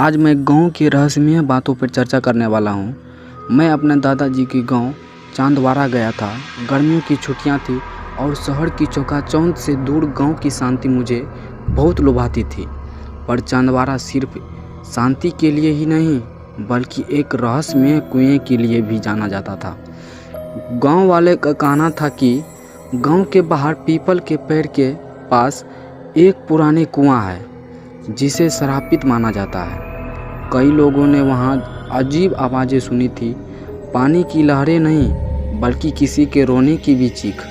आज मैं गांव की रहस्यमय बातों पर चर्चा करने वाला हूं। मैं अपने दादाजी के गांव चांदवारा गया था। गर्मियों की छुट्टियां थी और शहर की चकाचौंध से दूर गांव की शांति मुझे बहुत लुभाती थी। पर चांदवारा सिर्फ शांति के लिए ही नहीं बल्कि एक रहस्यमय कुएं के लिए भी जाना जाता था। गांव वाले का कहना था कि गांव के बाहर पीपल के पेड़ के पास एक पुराने कुआं है जिसे श्रापित माना जाता है। कई लोगों ने वहां अजीब आवाज़ें सुनी थी, पानी की लहरें नहीं बल्कि किसी के रोने की भी चीख।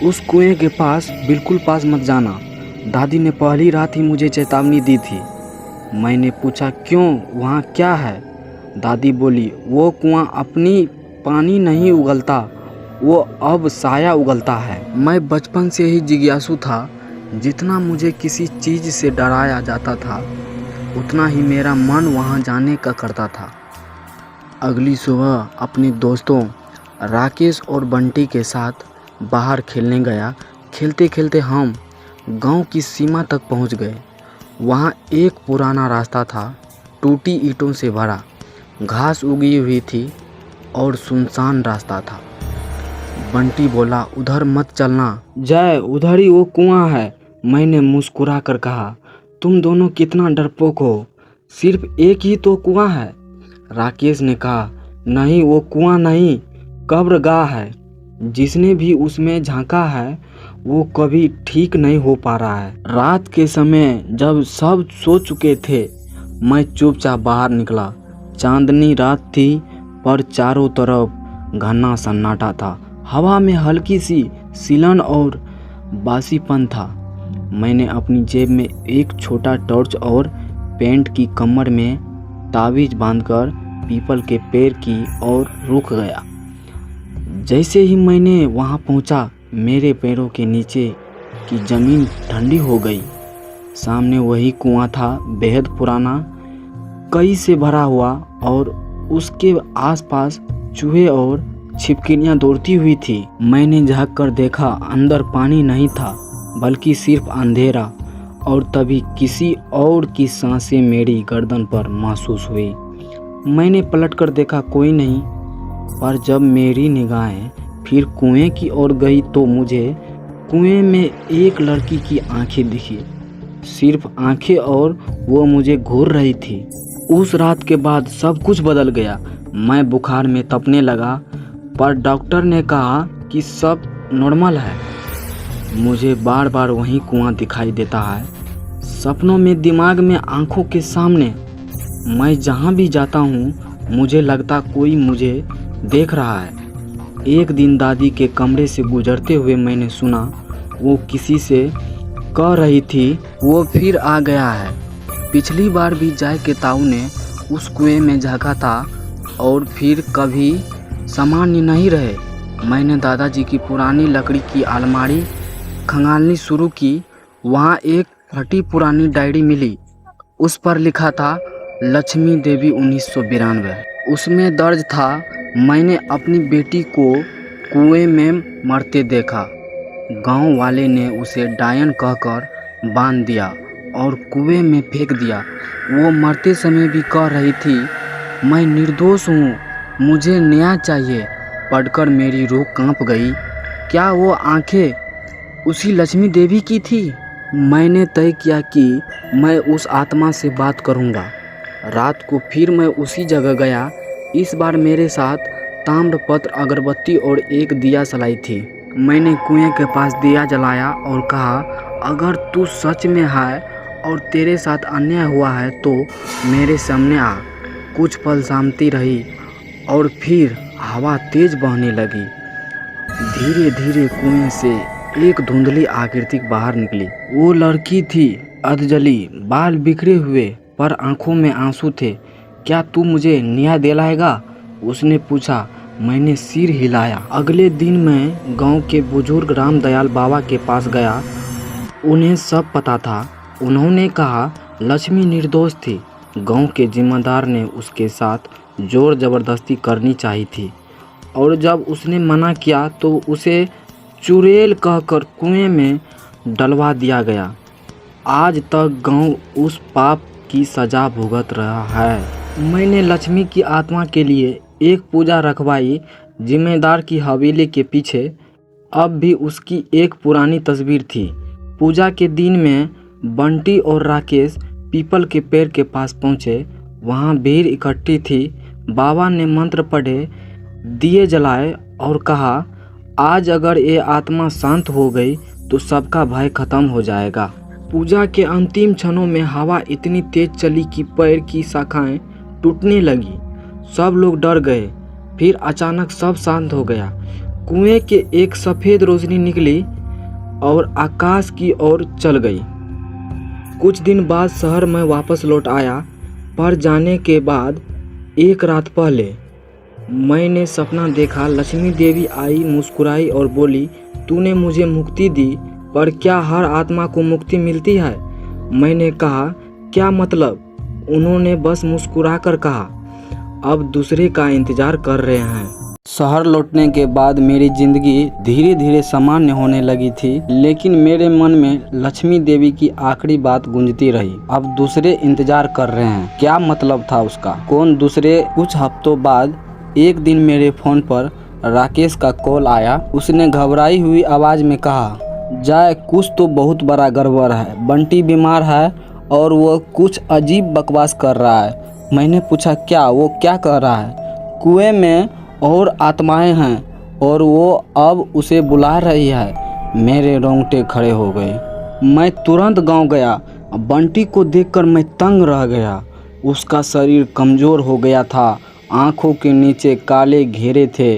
उस कुएं के पास बिल्कुल पास मत जाना, दादी ने पहली रात ही मुझे चेतावनी दी थी। मैंने पूछा क्यों, वहाँ क्या है? दादी बोली, वो कुआं अपनी पानी नहीं उगलता, वो अब साया उगलता है। मैं बचपन से ही जिज्ञासु था। जितना मुझे किसी चीज़ से डराया जाता था उतना ही मेरा मन वहां जाने का करता था। अगली सुबह अपने दोस्तों राकेश और बंटी के साथ बाहर खेलने गया। खेलते खेलते हम गांव की सीमा तक पहुंच गए। वहां एक पुराना रास्ता था, टूटी ईंटों से भरा, घास उगी हुई थी और सुनसान रास्ता था। बंटी बोला, उधर मत चलना जय, उधर ही वो कुआं है। मैंने मुस्कुरा कर कहा, तुम दोनों कितना डरपोक हो, सिर्फ एक ही तो कुआं है। राकेश ने कहा, नहीं वो कुआं नहीं, कब्रगाह है। जिसने भी उसमें झांका है वो कभी ठीक नहीं हो पा रहा है। रात के समय जब सब सो चुके थे मैं चुपचाप बाहर निकला। चांदनी रात थी पर चारों तरफ घना सन्नाटा था। हवा में हल्की सी सिलन और बासीपन था। मैंने अपनी जेब में एक छोटा टॉर्च और पेंट की कमर में ताबीज बांधकर पीपल के पेड़ की ओर रुक गया। जैसे ही मैंने वहां पहुंचा मेरे पैरों के नीचे की ज़मीन ठंडी हो गई। सामने वही कुआं था, बेहद पुराना, कई से भरा हुआ, और उसके आसपास चूहे और छिपकलियां दौड़ती हुई थी। मैंने झांक कर देखा, अंदर पानी नहीं था बल्कि सिर्फ अंधेरा, और तभी किसी और की सांसें मेरी गर्दन पर महसूस हुई। मैंने पलटकर देखा, कोई नहीं। पर जब मेरी निगाहें फिर कुएं की ओर गई तो मुझे कुएं में एक लड़की की आंखें दिखी, सिर्फ आंखें, और वो मुझे घूर रही थी। उस रात के बाद सब कुछ बदल गया। मैं बुखार में तपने लगा पर डॉक्टर ने कहा कि सब नॉर्मल है। मुझे बार बार वही कुआं दिखाई देता है, सपनों में, दिमाग में, आंखों के सामने। मैं जहां भी जाता हूं मुझे लगता कोई मुझे देख रहा है। एक दिन दादी के कमरे से गुजरते हुए मैंने सुना वो किसी से कह रही थी, वो फिर आ गया है। पिछली बार भी जय के ताऊ ने उस कुएं में झांका था और फिर कभी सामान्य नहीं रहे। मैंने दादाजी की पुरानी लकड़ी की अलमारी खंगालनी शुरू की। वहाँ एक फटी पुरानी डायरी मिली। उस पर लिखा था लक्ष्मी देवी 1992। उसमें दर्ज था, मैंने अपनी बेटी को कुएं में मरते देखा। गांव वाले ने उसे डायन कहकर बांध दिया और कुएं में फेंक दिया। वो मरते समय भी कह रही थी, मैं निर्दोष हूँ, मुझे न्याय चाहिए। पढ़कर मेरी रूह कांप गई। क्या वो आंखें उसी लक्ष्मी देवी की थी? मैंने तय किया कि मैं उस आत्मा से बात करूंगा। रात को फिर मैं उसी जगह गया। इस बार मेरे साथ ताम्रपत्र, अगरबत्ती और एक दिया सलाई थी। मैंने कुएं के पास दिया जलाया और कहा, अगर तू सच में है और तेरे साथ अन्याय हुआ है तो मेरे सामने आ। कुछ पल शांति रही और फिर हवा तेज बहने लगी। धीरे धीरे कुएं से एक धुंधली आकृति बाहर निकली। वो लड़की थी, अधजली, बाल बिखरे हुए पर आंखों में आंसू थे। क्या तू मुझे न्याय दिलाएगा? उसने पूछा। मैंने सिर हिलाया। अगले दिन मैं गांव के बुजुर्ग रामदयाल बाबा के पास गया। उन्हें सब पता था। उन्होंने कहा लक्ष्मी निर्दोष थी। गांव के जिम्मेदार ने उसके साथ जोर जबरदस्ती करनी चाहिए थी और जब उसने मना किया तो उसे चुड़ैल कहकर कुएं में डलवा दिया गया। आज तक गांव उस पाप की सजा भुगत रहा है। मैंने लक्ष्मी की आत्मा के लिए एक पूजा रखवाई। जिम्मेदार की हवेली के पीछे अब भी उसकी एक पुरानी तस्वीर थी। पूजा के दिन में बंटी और राकेश पीपल के पेड़ के पास पहुँचे। वहाँ भीड़ इकट्ठी थी। बाबा ने मंत्र पढ़े, दिए जलाए और कहा, आज अगर ये आत्मा शांत हो गई तो सबका भय खत्म हो जाएगा। पूजा के अंतिम क्षणों में हवा इतनी तेज चली कि पेड़ की शाखाएं टूटने लगी। सब लोग डर गए। फिर अचानक सब शांत हो गया। कुएं के एक सफ़ेद रोशनी निकली और आकाश की ओर चल गई। कुछ दिन बाद शहर में वापस लौट आया, पर जाने के बाद एक रात पहले मैंने सपना देखा। लक्ष्मी देवी आई, मुस्कुराई और बोली, तूने मुझे मुक्ति दी, पर क्या हर आत्मा को मुक्ति मिलती है? मैंने कहा, क्या मतलब? उन्होंने बस मुस्कुराकर कहा, अब दूसरे का इंतजार कर रहे हैं। शहर लौटने के बाद मेरी जिंदगी धीरे धीरे सामान्य होने लगी थी, लेकिन मेरे मन में लक्ष्मी देवी की आखिरी बात गूंजती रही, अब दूसरे इंतजार कर रहे हैं। क्या मतलब था उसका? कौन दूसरे? कुछ हफ्तों बाद एक दिन मेरे फोन पर राकेश का कॉल आया। उसने घबराई हुई आवाज में कहा, जय, कुछ तो बहुत बड़ा गड़बड़ है। बंटी बीमार है और वो कुछ अजीब बकवास कर रहा है। मैंने पूछा, क्या? वो क्या कह रहा है? कुएं में और आत्माएं हैं और वो अब उसे बुला रही है। मेरे रोंगटे खड़े हो गए। मैं तुरंत गांव गया। बंटी को देखकर मैं तंग रह गया। उसका शरीर कमज़ोर हो गया था, आंखों के नीचे काले घेरे थे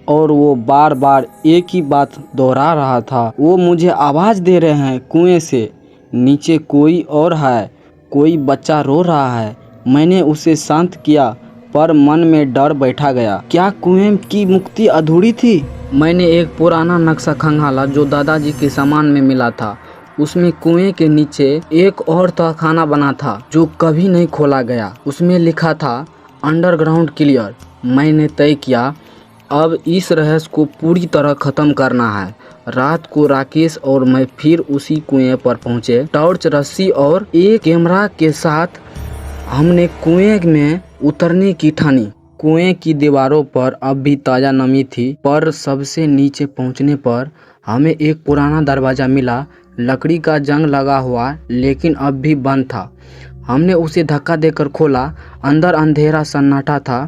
और वो बार बार एक ही बात दोहरा रहा था, वो मुझे आवाज़ दे रहे हैं कुएं से, नीचे कोई और है, कोई बच्चा रो रहा है। मैंने उसे शांत किया, पर मन में डर बैठा गया। क्या कुएं की मुक्ति अधूरी थी? मैंने एक पुराना नक्शा खंगाला जो दादाजी के सामान में मिला था। उसमें कुएं के नीचे एक और तहखाना बना था जो कभी नहीं खोला गया। उसमें लिखा था, अंडरग्राउंड क्लियर। मैंने तय किया, अब इस रहस्य को पूरी तरह ख़त्म करना है। रात को राकेश और मैं फिर उसी कुएं पर पहुंचे। टॉर्च, रस्सी और एक कैमरा के साथ हमने कुएं में उतरने की ठानी। कुएं की दीवारों पर अब भी ताज़ा नमी थी, पर सबसे नीचे पहुंचने पर हमें एक पुराना दरवाज़ा मिला, लकड़ी का जंग लगा हुआ, लेकिन अब भी बंद था। हमने उसे धक्का देकर खोला। अंदर अंधेरा सन्नाटा था,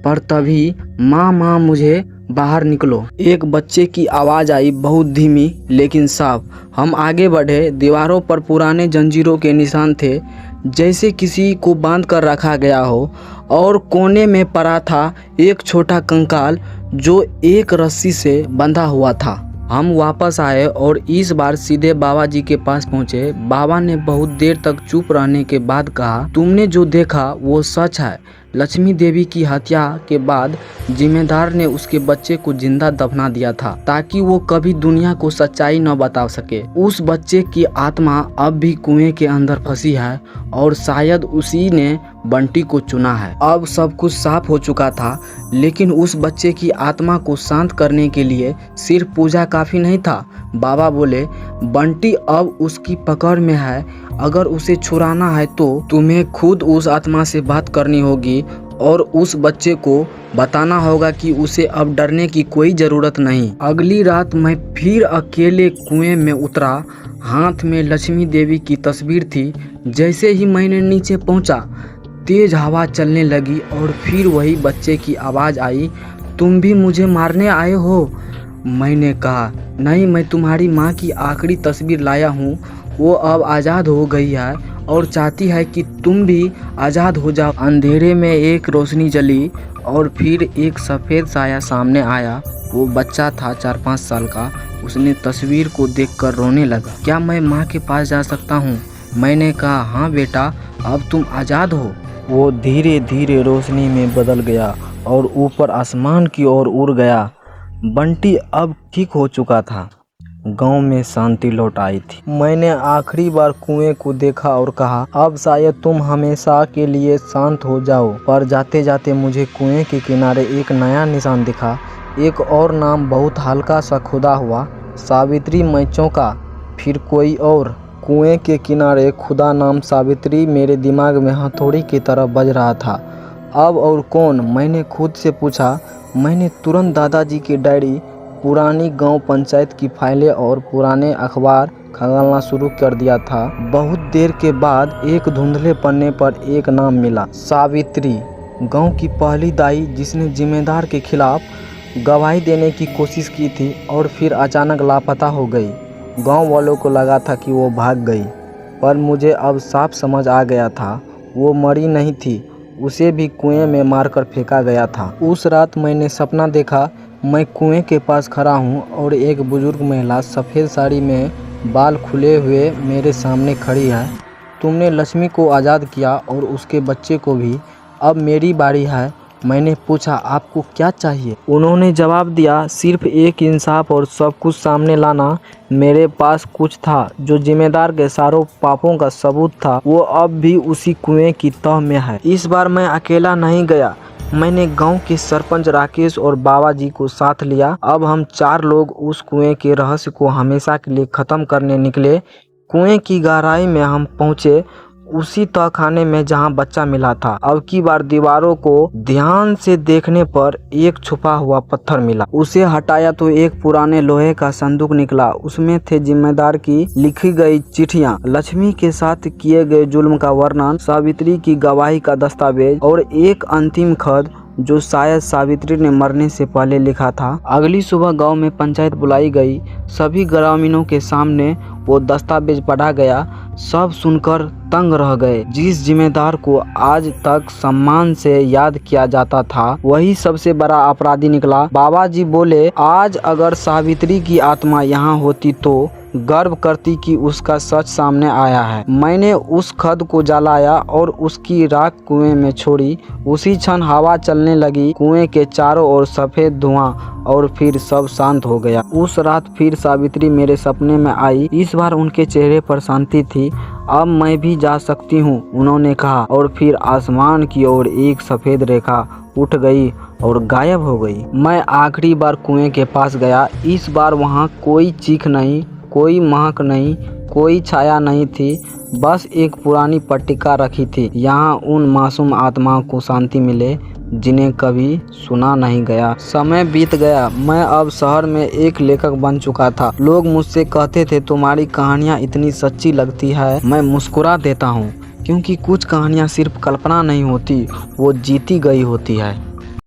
पर तभी माँ मुझे बाहर निकलो, एक बच्चे की आवाज़ आई, बहुत धीमी लेकिन साफ। हम आगे बढ़े। दीवारों पर पुराने जंजीरों के निशान थे, जैसे किसी को बांध कर रखा गया हो, और कोने में पड़ा था एक छोटा कंकाल जो एक रस्सी से बंधा हुआ था। हम वापस आए और इस बार सीधे बाबा जी के पास पहुँचे। बाबा ने बहुत देर तक चुप रहने के बाद कहा, तुमने जो देखा वो सच है। लक्ष्मी देवी की हत्या के बाद जिम्मेदार ने उसके बच्चे को जिंदा दफना दिया था, ताकि वो कभी दुनिया को सच्चाई न बता सके। उस बच्चे की आत्मा अब भी कुएं के अंदर फंसी है और शायद उसी ने बंटी को चुना है। अब सब कुछ साफ हो चुका था, लेकिन उस बच्चे की आत्मा को शांत करने के लिए सिर्फ पूजा काफी नहीं था। बाबा बोले, बंटी अब उसकी पकड़ में है। अगर उसे छुड़ाना है तो तुम्हें खुद उस आत्मा से बात करनी होगी और उस बच्चे को बताना होगा कि उसे अब डरने की कोई ज़रूरत नहीं। अगली रात मैं फिर अकेले कुएं में उतरा। हाथ में लक्ष्मी देवी की तस्वीर थी। जैसे ही मैंने नीचे पहुंचा, तेज हवा चलने लगी और फिर वही बच्चे की आवाज़ आई, तुम भी मुझे मारने आए हो? मैंने कहा, नहीं, मैं तुम्हारी माँ की आखिरी तस्वीर लाया हूँ। वो अब आज़ाद हो गई है और चाहती है कि तुम भी आज़ाद हो जाओ। अंधेरे में एक रोशनी जली और फिर एक सफ़ेद साया सामने आया। वो बच्चा था 4-5 साल का। उसने तस्वीर को देखकर रोने लगा। क्या मैं माँ के पास जा सकता हूँ? मैंने कहा, हाँ बेटा, अब तुम आज़ाद हो। वो धीरे धीरे रोशनी में बदल गया और ऊपर आसमान की ओर उड़ गया। बंटी अब ठीक हो चुका था। गांव में शांति लौट आई थी। मैंने आखिरी बार कुएं को देखा और कहा, अब शायद तुम हमेशा के लिए शांत हो जाओ। पर जाते जाते मुझे कुएं के किनारे एक नया निशान दिखा। एक और नाम बहुत हल्का सा खुदा हुआ, सावित्री। मैं चौंका। फिर कोई और कुएं के किनारे खुदा नाम सावित्री मेरे दिमाग में हथौड़ी की तरह बज रहा था। अब और कौन, मैंने खुद से पूछा। मैंने तुरंत दादाजी की डायरी, पुरानी गांव पंचायत की फाइलें और पुराने अखबार खंगालना शुरू कर दिया था। बहुत देर के बाद एक धुंधले पन्ने पर एक नाम मिला, सावित्री, गांव की पहली दाई जिसने जिम्मेदार के खिलाफ गवाही देने की कोशिश की थी और फिर अचानक लापता हो गई। गांव वालों को लगा था कि वो भाग गई, पर मुझे अब साफ समझ आ गया था वो मरी नहीं थी, उसे भी कुएं में मारकर फेंका गया था। उस रात मैंने सपना देखा, मैं कुएं के पास खड़ा हूं और एक बुजुर्ग महिला सफ़ेद साड़ी में बाल खुले हुए मेरे सामने खड़ी है। तुमने लक्ष्मी को आज़ाद किया और उसके बच्चे को भी, अब मेरी बारी है। मैंने पूछा, आपको क्या चाहिए? उन्होंने जवाब दिया, सिर्फ एक इंसाफ और सब कुछ सामने लाना। मेरे पास कुछ था जो जिम्मेदार के सारों पापों का सबूत था, वो अब भी उसी कुएं की तह में है। इस बार मैं अकेला नहीं गया, मैंने गांव के सरपंच राकेश और बाबा जी को साथ लिया। अब हम 4 लोग उस कुएं के रहस्य को हमेशा के लिए ख़त्म करने निकले। कुएं की गहराई में हम पहुँचे, उसी तहखाने में जहां बच्चा मिला था। अब की बार दीवारों को ध्यान से देखने पर एक छुपा हुआ पत्थर मिला। उसे हटाया तो एक पुराने लोहे का संदूक निकला। उसमें थे जिम्मेदार की लिखी गई चिट्ठियां, लक्ष्मी के साथ किए गए जुल्म का वर्णन, सावित्री की गवाही का दस्तावेज और एक अंतिम खत जो शायद सावित्री ने मरने से पहले लिखा था। अगली सुबह गांव में पंचायत बुलाई गई। सभी ग्रामीणों के सामने वो दस्तावेज पढ़ा गया। सब सुनकर तंग रह गए। जिस जिम्मेदार को आज तक सम्मान से याद किया जाता था, वही सबसे बड़ा अपराधी निकला। बाबा जी बोले, आज अगर सावित्री की आत्मा यहाँ होती तो गर्व करती कि उसका सच सामने आया है। मैंने उस खत को जलाया और उसकी राख कुएं में छोड़ी। उसी क्षण हवा चलने लगी, कुएं के चारों ओर सफेद धुआं, और फिर सब शांत हो गया। उस रात फिर सावित्री मेरे सपने में आई। इस बार उनके चेहरे पर शांति थी। अब मैं भी जा सकती हूँ, उन्होंने कहा, और फिर आसमान की ओर एक सफेद रेखा उठ गई और गायब हो गई। मैं आखिरी बार कुएं के पास गया। इस बार वहाँ कोई चीख नहीं, कोई महक नहीं, कोई छाया नहीं थी, बस एक पुरानी पट्टिका रखी थी। यहाँ उन मासूम आत्माओं को शांति मिले जिन्हें कभी सुना नहीं गया। समय बीत गया। मैं अब शहर में एक लेखक बन चुका था। लोग मुझसे कहते थे, तुम्हारी कहानियाँ इतनी सच्ची लगती है। मैं मुस्कुरा देता हूँ, क्योंकि कुछ कहानियाँ सिर्फ कल्पना नहीं होती, वो जीती गई होती है।